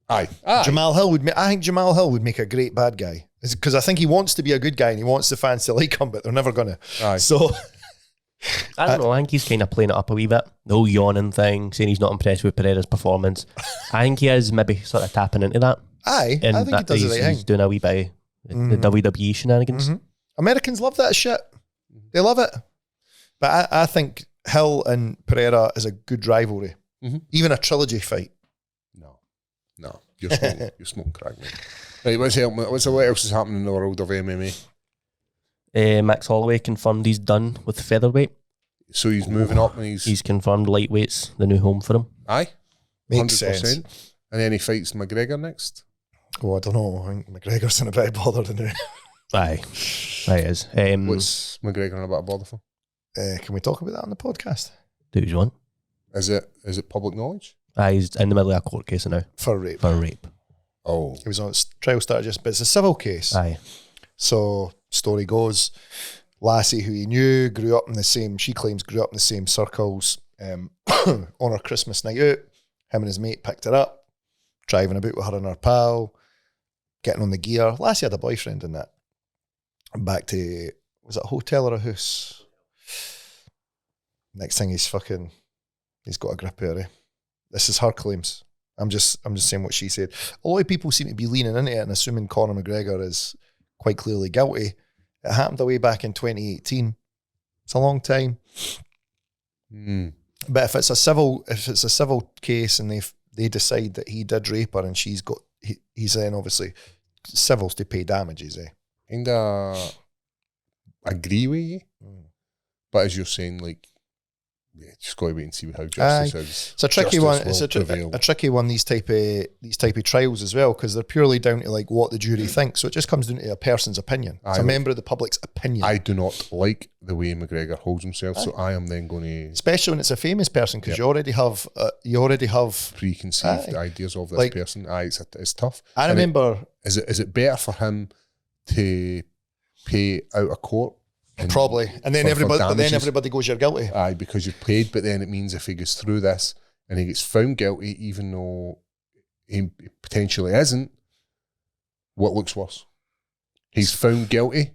Aye. Jamal Hill I think Jamal Hill would make a great bad guy. Because I think he wants to be a good guy and he wants the fans to like him, but they're never going to. Aye. So I don't know. I think he's kind of playing it up a wee bit. The whole yawning thing, saying he's not impressed with Pereira's performance. I think he is maybe sort of tapping into that. Aye, and I think he does the right thing. He's doing a wee bit of the WWE shenanigans. Mm-hmm. Americans love that shit. They love it. But I think Hill and Pereira is a good rivalry. Mm-hmm. Even a trilogy fight. No. You're smoking crack, mate. Right, what else is happening in the world of MMA? Max Holloway confirmed he's done with featherweight. So he's moving up and he's confirmed lightweight's the new home for him. Aye. Makes sense. And then he fights McGregor next. Oh, I don't know. I think McGregor's in a bit of bother than now. Aye. Aye, it is. What's McGregor in a bit of bother for? Can we talk about that on the podcast? Do what you want. Is it public knowledge? Aye, he's in the middle of a court case now. For rape. Oh. It was on trial started but it's a civil case. Aye. So, story goes, lassie who he knew she claims grew up in the same circles, on her Christmas night out, him and his mate picked her up, driving about with her and her pal, getting on the gear. Lassie had a boyfriend in that. And back to, was it a hotel or a house? Next thing he's got a grip of her. This is her claims. I'm just saying what she said. A lot of people seem to be leaning into it and assuming Conor McGregor is quite clearly guilty. It happened away back in 2018. It's a long time. But if it's a civil case and they decide that he did rape her and he's then obviously civils to pay damages. Kinda agree with you, but as you're saying, like, yeah, just got to wait and see how justice is. It's a tricky one. It's a tricky one. These type of trials as well, because they're purely down to like what the jury thinks. So it just comes down to a person's opinion. It's a member of the public's opinion. I do not like the way McGregor holds himself, so I am then going to, especially when it's a famous person, because you already have preconceived ideas of this person. It's tough. I remember. Is it better for him to pay out of court? Probably, and then everybody goes, you're guilty. Aye, because you've paid. But then it means if he goes through this and he gets found guilty, even though he potentially isn't, what looks worse? He's found guilty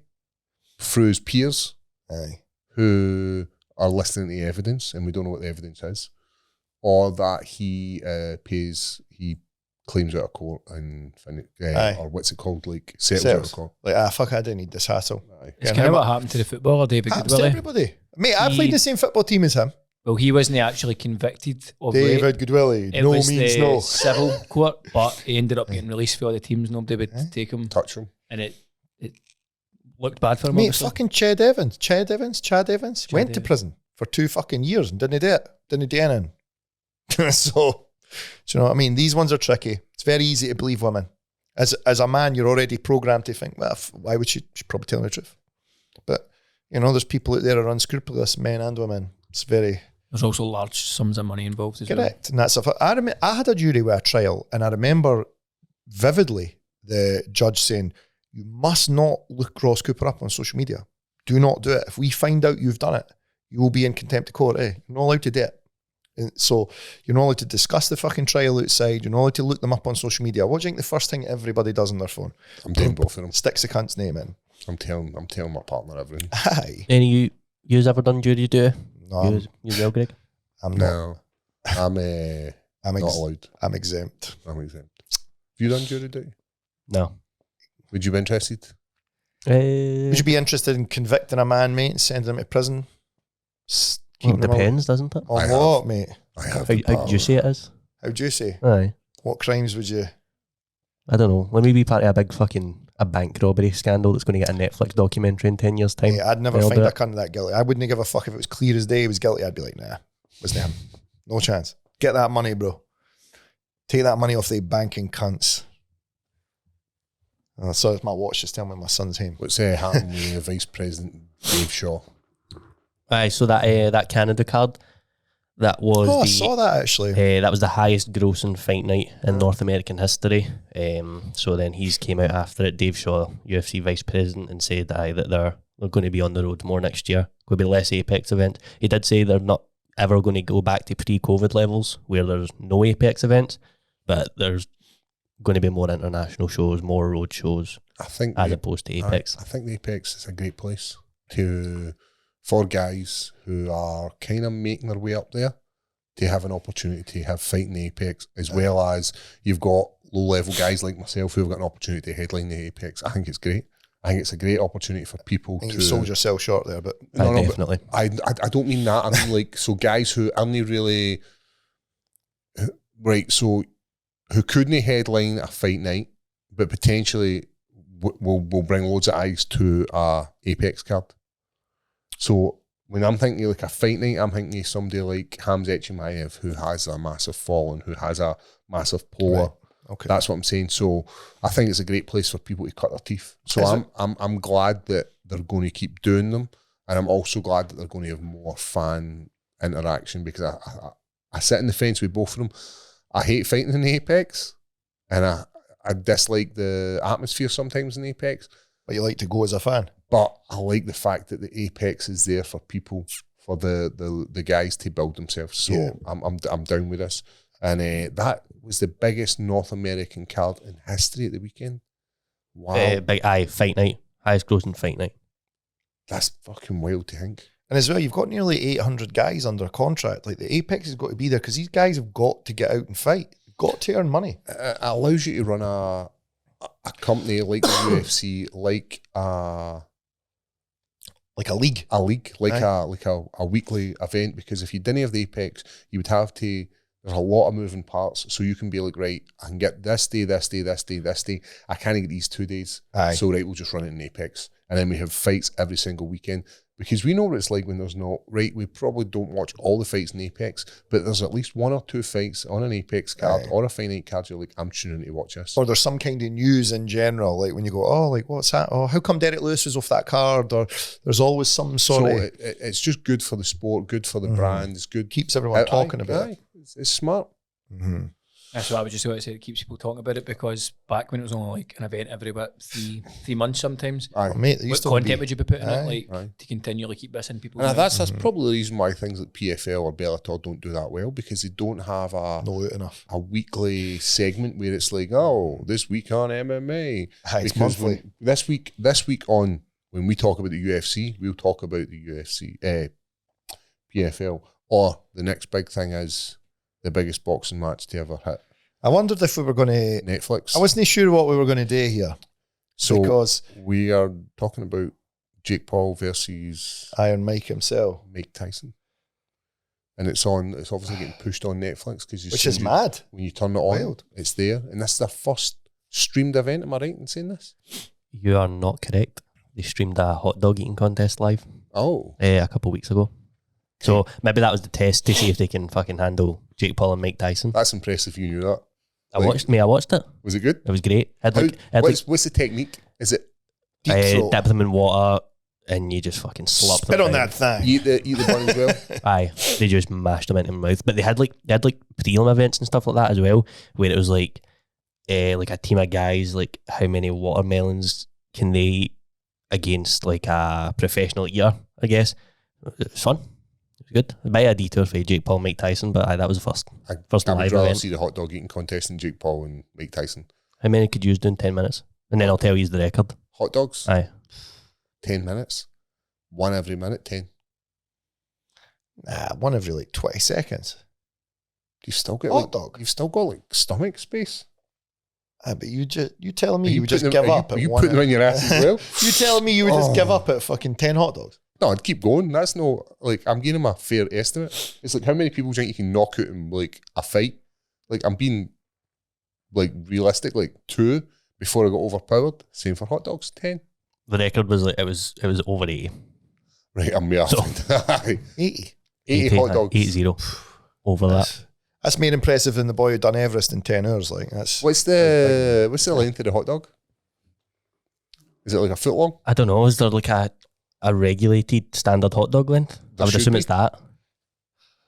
through his peers, who are listening to the evidence, and we don't know what the evidence is, or that he claims out of court and or what's it called, like settles out of court. Like, fuck, I don't need this hassle. It's kind of what happened to the footballer, David Goodwillie. To everybody. Mate, I played the same football team as him. Well, he wasn't actually convicted of David rape. Goodwillie, It no was means the no. civil court, but he ended up getting released for all the teams. Nobody would take him, touch him, and it looked bad for him. Mate, obviously. fucking Chad Evans went to prison for 2 fucking years and didn't do it. Didn't do anything. So, do you know what I mean? These ones are tricky. It's very easy to believe women. As a man, you're already programmed to think, well, why would she probably tell me the truth? But, you know, there's people out there who are unscrupulous, men and women. It's very... There's also large sums of money involved as correct. And that's I had a jury with a trial, and I remember vividly the judge saying, you must not look Ross Cooper up on social media. Do not do it. If we find out you've done it, you will be in contempt of court. You're not allowed to do it. And so you're not allowed to discuss the fucking trial outside. You're not allowed to look them up on social media. What do you think the first thing everybody does on their phone? I'm doing both of them. Sticks the cunt's name in. I'm telling my partner everything. Aye. Any you's ever done jury duty? No. You well, Greg? I'm not. No. I'm not allowed. I'm exempt. I'm exempt. Have you done jury duty? No. Would you be interested? Would you be interested in convicting a man, mate, and sending him to prison? Well, it depends, doesn't it? On what, mate? I have. How do you say it is? How'd you say? Aye. What crimes would you... I don't know. Let me be part of a big fucking bank robbery scandal that's going to get a Netflix documentary in 10 years' time. Yeah, I'd never find a cunt that guilty. I wouldn't give a fuck if it was clear as day he was guilty. I'd be like, nah, wasn't him. No chance. Get that money, bro. Take that money off the banking cunts. So it's my watch just telling me my son's home. What's happening with the Vice President Dave Shaw? Aye, so that Canada card, that was I saw that actually. That was the highest grossing fight night in North American history. So then he's came out after it, Dave Shaw, UFC Vice President, and said that they're going to be on the road more next year. Going to be less Apex events. He did say they're not ever going to go back to pre-COVID levels where there's no Apex events, but there's going to be more international shows, more road shows, I think, as opposed to Apex. I think the Apex is a great place for guys who are kind of making their way up there to have an opportunity to have fight in the Apex, as well as you've got low-level guys like myself who have got an opportunity to headline the Apex. I think it's great. I think it's a great opportunity for people to... You sold yourself short there, but... No, definitely. I don't mean that. I mean, like, so guys who only really... Right, so who couldn't headline a fight night, but potentially will bring loads of eyes to a Apex card. So when I'm thinking like a fight night, I'm thinking of somebody like 𝗟𝗘𝗔𝗦𝗧, who has a massive following, who has a massive power. Right. Okay. That's what I'm saying. So I think it's a great place for people to cut their teeth. So I'm glad that they're going to keep doing them, and I'm also glad that they're going to have more fan interaction, because I sit in the fence with both of them. I hate fighting in the Apex, and I dislike the atmosphere sometimes in the Apex. But you like to go as a fan. But I like the fact that the Apex is there for people, for the guys to build themselves. So yeah. I'm down with this. And that was the biggest North American card in history at the weekend. Wow. Fight night. Highest grossing fight night. That's fucking wild to think. And as well, you've got nearly 800 guys under contract. Like, the Apex has got to be there because these guys have got to get out and fight. They've got to earn money. It allows you to run a company like the UFC, like a league. Like a weekly event, because if you didn't have the Apex, you would have to, there's a lot of moving parts, so you can be like, right, I can get this day, this day, this day, this day, I can't get these 2 days. Aye. So right, we'll just run it in Apex. And then we have fights every single weekend, because we know what it's like when there's not, right, we probably don't watch all the fights in Apex, but there's at least 1 or 2 fights on an Apex card or a finite card, you're like, I'm tuning to watch this. Or there's some kind of news in general, like when you go, oh, like what's that? Oh, how come Derek Lewis was off that card? Or there's always some sort of... It's just good for the sport, good for the brand, it's good. Keeps everyone talking about it. It's smart. Mm-hmm. That's what I was just about to say. It keeps people talking about it, because back when it was only like an event every about three months sometimes. Oh, mate, What content would you be putting out, like to continually keep missing people? And that's probably the reason why things like PFL or Bellator don't do that well, because they don't have a weekly segment where it's like, oh, this week on MMA. It's monthly. This week on, when we talk about the UFC, we'll talk about the UFC, PFL, or the next big thing is the biggest boxing match to ever hit. I wondered if we were going to... Netflix. I wasn't sure what we were going to do here. So because we are talking about Jake Paul versus Iron Mike himself. Mike Tyson. And it's obviously getting pushed on Netflix, Which is mad. When you turn it on, Wild. it's there. And this is their first streamed event. Am I right in saying this? You are not correct. They streamed a hot dog eating contest live Oh. a couple of weeks ago. So maybe that was the test to see if they can fucking handle Jake Paul and Mike Tyson. That's impressive you knew that. I watched it. Was it good? It was great. What's the technique? Is it deep throat? Dip them in water and you just fucking slap them. Spit on that thing. Eat the bun as well? Aye, they just mashed them into my mouth. But they had like prelim events and stuff like that as well, where it was like a team of guys, like how many watermelons can they eat against like a professional eater, I guess. It was fun. It was good. A bit of a detour for Jake Paul and Mike Tyson, but that was the first I live would rather event. see the hot dog eating contest than Jake Paul and Mike Tyson. How many could you do in 10 minutes? And then I'll tell you the record. Hot dogs? Aye. 10 minutes. 1 every minute, 10. Nah, 1 every like 20 seconds. You've still got Hot dog? You've still got like stomach space. But you telling me Are you would just give up at you 1? put them in your ass as well? You telling me you would just give up at fucking 10 hot dogs? No, I'd keep going. That's no, like, I'm giving him a fair estimate. It's like, how many people do you think you can knock out in like a fight? Like, I'm being like realistic, like 2 before I got overpowered. Same for hot dogs, 10. The record was like it was over 80. Right, I'm me. So- 80. 80 hot dogs. 8-0 over that. That's more impressive than the boy who done Everest in 10 hours. Like that's What's the length of the hot dog? Is it like a foot long? I don't know. Is there like a regulated standard hot dog length? There I would should assume be. it's that.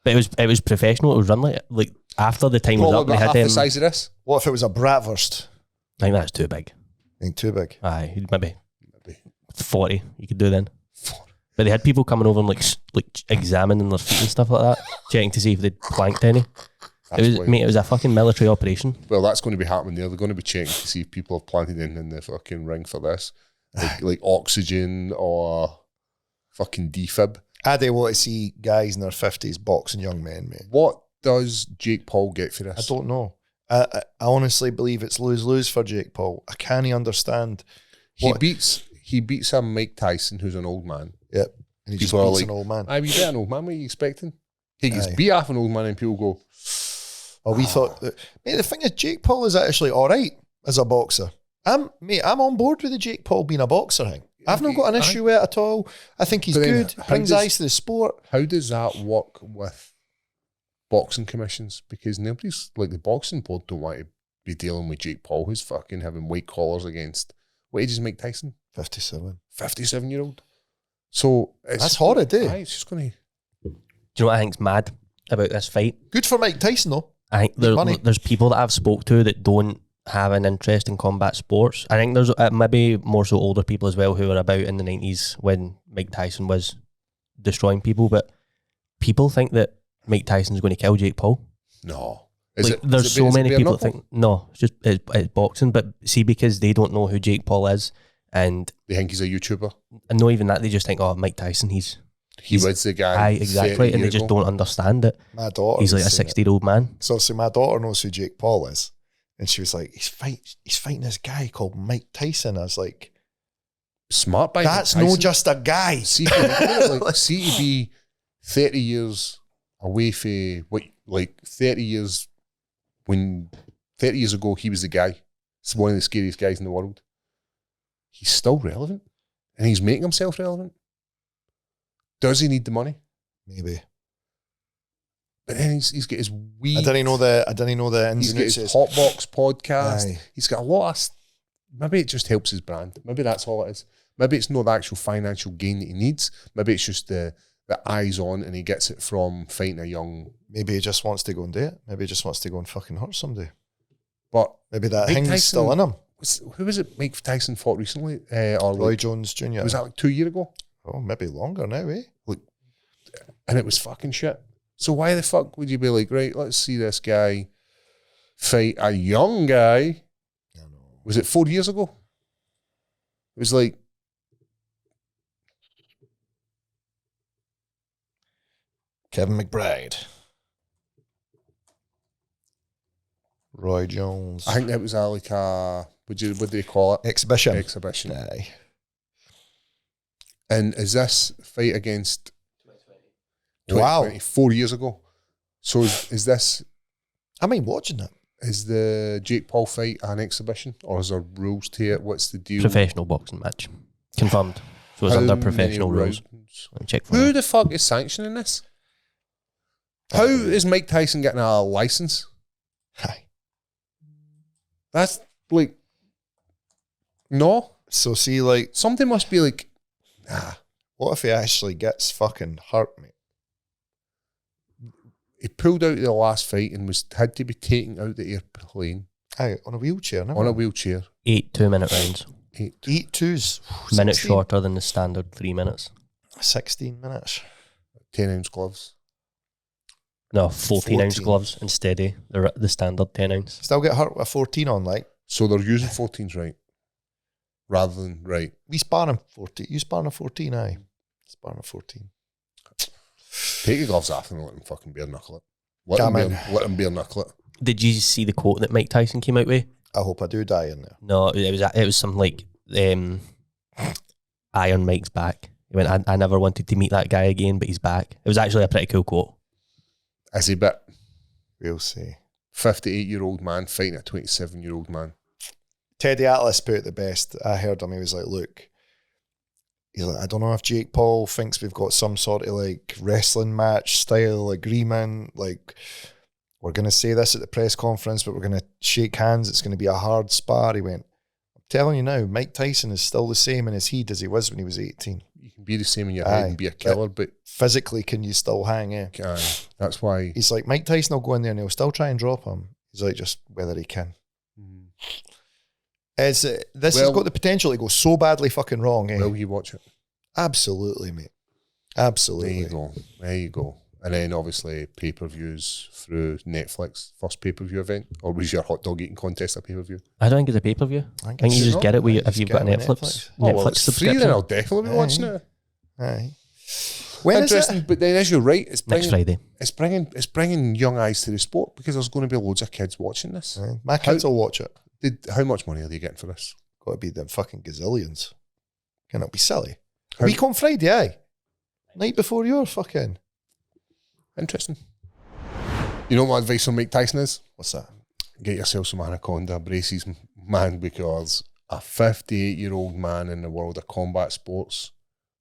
But it was professional. It was run like after the time was Probably up. They about had half the size of this. what if it was a bratwurst? I think that's too big. I think too big. Aye, maybe 40 you could do then. But they had people coming over and like examining their feet and stuff like that, checking to see if they'd planked any. It was a fucking military operation. Well, that's going to be happening there. They're going to be checking to see if people have planted in the fucking ring for this. Like oxygen or fucking defib. I do want to see guys in their 50s boxing young men, mate. What does Jake Paul get for this? I don't know. I honestly believe it's lose-lose for Jake Paul. I can't understand. He beats a Mike Tyson, who's an old man. Yep. And he just People are beats like, an old man. Aye, we bet an old man. What are you expecting? He gets Aye. beat off an old man and people go, Oh, we thought that, mate, the thing is, Jake Paul is actually all right as a boxer. I'm on board with the Jake Paul being a boxer thing. I've not got an issue with it at all. I think he's But then good, brings eyes to the sport. how does that work with boxing commissions? Because nobody's, like the boxing board don't want to be dealing with Jake Paul, who's fucking having white collars against, what age is Mike Tyson? 57. 57-year-old. So That's horrid, eh? Aye, it's just going to... Do you know what I think's mad about this fight? Good for Mike Tyson, though. I think money. there's people that I've spoke to that don't have an interest in combat sports. I think there's maybe more so older people as well who were about in the 90s when Mike Tyson was destroying people, but people think that Mike Tyson's going to kill Jake Paul. No. There's so many people that think, no, it's boxing, but see, because they don't know who Jake Paul is, and They think he's a YouTuber. not even that, they just think, oh, Mike Tyson, he's He was the guy. Exactly, and they just don't understand it. My daughter. He's like a 60-year-old man. So obviously my daughter knows who Jake Paul is, and she was like, "He's fighting this guy called Mike Tyson." I was like, "Smart by that's no just a guy." See, see to be 30 years away from what, like 30 years when 30 years ago he was the guy. He's one of the scariest guys in the world. He's still relevant, and he's making himself relevant. Does he need the money? Maybe. But then he's got his weed. I didn't know the ins He's and got outs. his Hotbox podcast. Aye. He's got a lot of. Maybe it just helps his brand. Maybe that's all it is. Maybe it's not the actual financial gain that he needs. Maybe it's just the eyes on, and he gets it from fighting a young. Maybe he just wants to go and do it. Maybe he just wants to go and fucking hurt somebody. But maybe that Mike thing's Tyson, still in him. Who was it? Mike Tyson fought recently, or Roy like, Jones Jr. Was that like 2 years ago? Oh, maybe longer now, eh? Like, and it was fucking shit. So why the fuck would you be like, right, let's see this guy fight a young guy? I know. Was it 4 years ago? It was like, Kevin McBride. Roy Jones. I think that was like a, what do they call it? Exhibition. Exhibition. And is this fight against 2020? Wow. 4 years ago. So is this... I mean, watching it. Is the Jake Paul fight an exhibition, or is there rules to it? What's the deal? Professional boxing match. Confirmed. So it's under professional rules. Check for Who you. the fuck is sanctioning this? How is Mike Tyson getting a license? Hi. That's like... No. So see, like... Something must be like... Nah. What if he actually gets fucking hurt, mate? He pulled out of the last fight and had to be taken out of the airplane. Aye, on a wheelchair, no? On a wheelchair. 8 2-minute rounds. 8 twos. Minute shorter than the standard 3 minutes. 16 minutes. 10-ounce gloves. No, 14-ounce gloves instead of the standard 10-ounce. Still get hurt with a 14 on, like. So they're using 14s, right? Rather than, right. We sparring 14. You sparring a 14, aye. Sparring a 14. Take your gloves off and let them fucking bare knuckle it. Let them bare knuckle it. Did you see the quote that Mike Tyson came out with? I hope I do die in there. No, it was something like Iron Mike's back. He went, I never wanted to meet that guy again, but he's back. It was actually a pretty cool quote. Is he bit? We'll see. 58-year-old man fighting a 27-year-old man. Teddy Atlas put it the best. I heard him. He was like, look, he's like, I don't know if Jake Paul thinks we've got some sort of like wrestling match style agreement. Like, we're going to say this at the press conference, but we're going to shake hands. It's going to be a hard spar. He went, I'm telling you now, Mike Tyson is still the same in his head as he was when he was 18. You can be the same in your head and be a killer, but physically, can you still hang, eh? That's why. He's like, Mike Tyson will go in there and he'll still try and drop him. He's like, just whether he can. This has got the potential to go so badly fucking wrong, eh? Will you watch it? Absolutely, mate. Absolutely. There you go. There you go. And then obviously pay-per-views through Netflix. First pay-per-view event, or was your hot dog eating contest a pay-per-view? I don't think it's a pay-per-view. I think you just get it if you've got a Netflix Well, it's free, subscription. then I'll definitely be watching it. Aye. When Interesting, is it? but then as you're right, it's Next Friday. It's bringing young eyes to the sport because there's going to be loads of kids watching this. Aye. My kids will watch it. How much money are they getting for this? Got to be them fucking gazillions. Can it be silly? Week on Friday, aye. Night before your fucking. Interesting. You know what my advice on Mike Tyson is? What's that? Get yourself some Anaconda braces, man, because a 58-year-old man in the world of combat sports,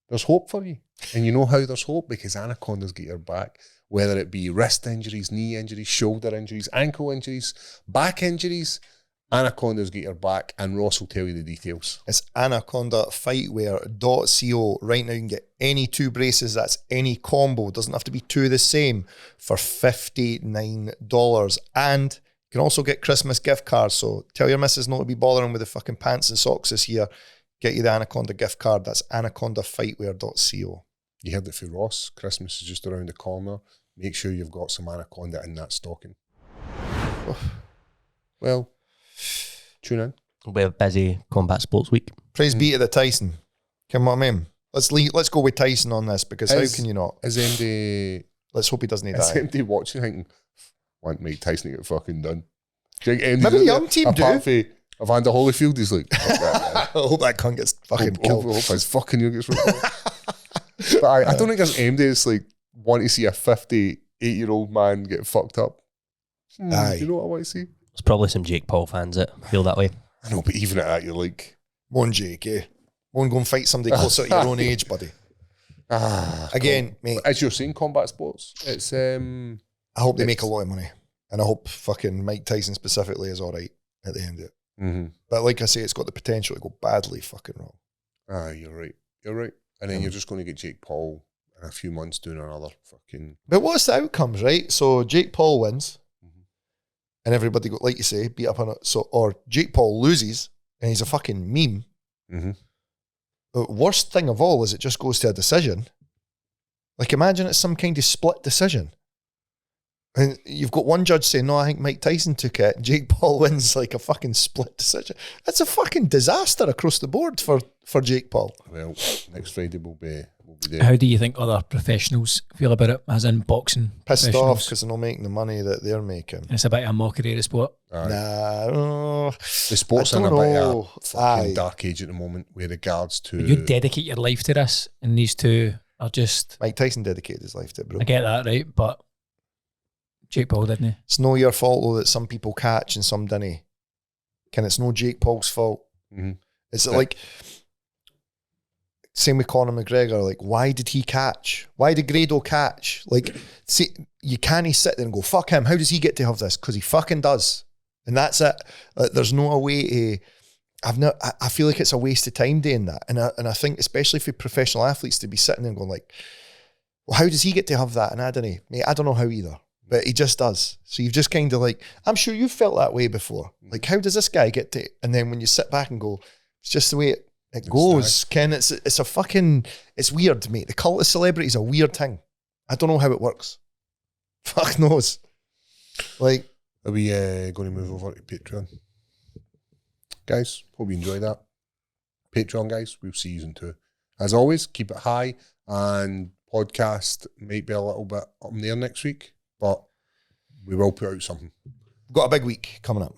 there's hope for you. And you know how there's hope? Because Anaconda's got your back. Whether it be wrist injuries, knee injuries, shoulder injuries, ankle injuries, back injuries, Anaconda's got your back, and Ross will tell you the details. It's AnacondaFightwear.co. Right now you can get any 2 braces, that's any combo. It doesn't have to be 2 the same, for $59. And you can also get Christmas gift cards. So tell your missus not to be bothering with the fucking pants and socks this year. Get you the Anaconda gift card. That's AnacondaFightwear.co. You heard it for Ross. Christmas is just around the corner. Make sure you've got some Anaconda in that stocking. Well, tune in. We're busy combat sports week. Praise be to the Tyson. Come on, man. Let's go with Tyson on this, because how can you not? Is MD? Let's hope he doesn't need Is that. MD watching thinking, want Mike Tyson to get fucking done? Do you think MD Maybe the young team do. Apart from Evander Holyfield, he's like, fuck that, I hope that cunt gets fucking killed. hope his fucking you gets recorded. But I don't think there's MD that's like want to see a 58-year-old man get fucked up. Aye. You know what I want to see? There's probably some Jake Paul fans that feel that way. I know, but even at that, you're like, One Jake, eh? One go and fight somebody closer to your own age, buddy. Again, mate. As you're saying, combat sports, it's I hope they make a lot of money, and I hope fucking Mike Tyson specifically is all right at the end of it. Mm-hmm. But like I say, it's got the potential to go badly fucking wrong. You're right. You're right. And then you're just going to get Jake Paul in a few months doing another fucking. But what's the outcomes, right? So Jake Paul wins, and everybody go, like you say, beat up on it. So, or Jake Paul loses, and he's a fucking meme. Mm-hmm. The worst thing of all is it just goes to a decision. Like, imagine it's some kind of split decision. And you've got one judge saying, no, I think Mike Tyson took it. Jake Paul wins like a fucking split decision. That's a fucking disaster across the board for Jake Paul. Well, next Friday we'll be there. How do you think other professionals feel about it, as in boxing? Pissed off professionals? because they're not making the money that they're making. It's a bit of a mockery of the sport. Aye. Nah. The sport's I in a don't bit know. of a fucking Aye. dark age at the moment with regards to. You dedicate your life to this, and these two are just. Mike Tyson dedicated his life to it, bro. I get that, right? But Jake Paul didn't he? It's no your fault, though, that some people catch and some didn't. It's no Jake Paul's fault. Mhm. It's like, same with Conor McGregor. Like, why did he catch? Why did Grado catch? Like, see, you can't sit there and go, fuck him. How does he get to have this? Because he fucking does. And that's it. There's no way to. I feel like it's a waste of time doing that. And I think, especially for professional athletes, to be sitting there and going like, well, how does he get to have that? And I don't know. Mate, I don't know how either. But he just does. So you've just kind of like, I'm sure you've felt that way before. Like, how does this guy get to? And then when you sit back and go, it's just the way it goes. Ken, it's a fucking, it's weird, mate. The cult of celebrity is a weird thing. I don't know how it works. Fuck knows. Like, Are we going to move over to Patreon? Guys, hope you enjoy that. Patreon, guys, we'll see you in 2. As always, keep it high, and podcast might be a little bit up in the air next week, but we will put out something. we've got a big week coming up.